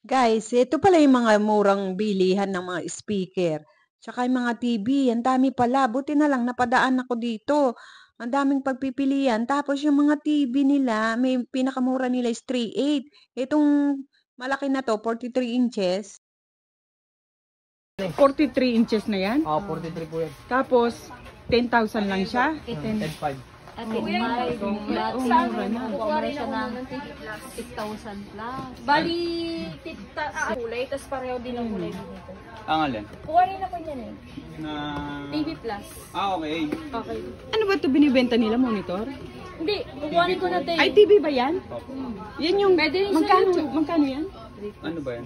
Guys, ito pala yung mga murang bilihan ng mga speaker. Tsaka yung mga TV, ang dami pala. Buti na lang napadaan ako dito. Ang daming pagpipilian. Tapos yung mga TV nila, may pinakamura nila is 3.8. Itong malaki na to, 43 inches. 43 inches na yan? Oo, 43 po yan. Tapos, 10,000 lang siya? 10.5. At may dati kukuha siya ng 6,000 plus. Bali, kulay, tapos pareho din ang kulay dito. Ang alin? Kuha rin ako niyan eh. Na... TV Plus. okay. Okay. Ano ba ito binibenta nila, monitor? Hindi, kukuhanin ko na tayo. Ay, TV ba yan? Yan yung, Pwede rin sa magkano, YouTube. magkano yan? Ano ba yan?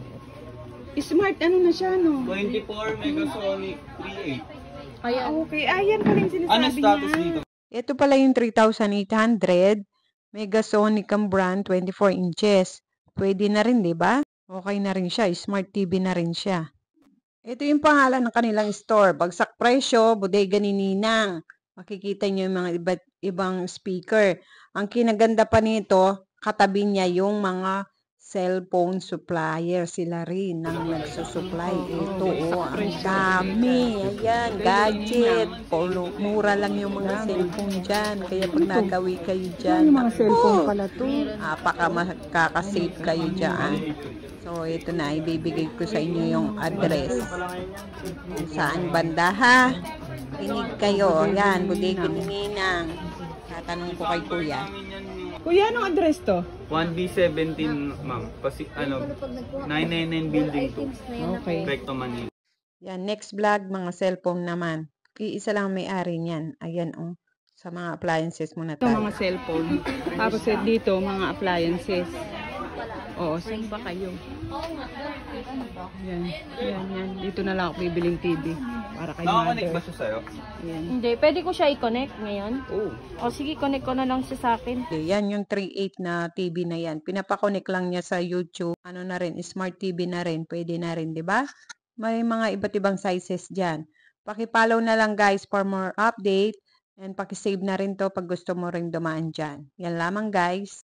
Smart, ano na siya, no? 24 Megasonic 3.8. Ayan. Okay, ayan pala yung sinasabi Ano status niya. dito? Ito pala yung 3,800. Megasonic ang brand, 24 inches. Pwede na rin, di ba? Okay na rin siya. Smart TV na rin siya. Ito yung pangalan ng kanilang store. Bagsak presyo, Bodega ni Ninang. Makikita niyo yung mga ibang speaker. Ang kinaganda pa nito, katabi niya yung mga cellphone supplier, sila rin ang nagsusupply. Ito, ang dami. Ayan, gadget. Mura lang yung mga cellphone dyan. Kaya pag nagawi kayo dyan, yung mga cellphone pala to. Makakasave kayo dyan. So, ito na, ibibigay ko sa inyo yung address. Saan banda, ha? Kinig kayo. Ayan, Bodega ni Ninang. Tatanong ko kay Kuya. Kuya, anong address to? 1B17, ma'am. Kasi, 999 Building 2. Okay. Recto Manila. Yan, next vlog, mga cellphone naman. Isa lang may-ari niyan. Ayan, oh. Sa mga appliances muna tayo. Ito mga cellphone. Tapos dito, mga appliances. Oo, saan ba kayo? Yan, yan. Dito na lang ako bibiling TV. Para kay Nakakonect ba mother. siya sa'yo? Yan. Hindi, pwede ko siya i-connect ngayon. Oo. O sige, connect ko na lang siya sa akin. Yan yung 3.8 na TV na yan. Pinapakonek lang niya sa YouTube. Ano na rin, smart TV na rin. Pwede na rin, di ba? May mga iba't ibang sizes dyan. Paki-follow na lang guys for more update. And paki-save na rin to pag gusto mo rin dumaan dyan. Yan lamang guys.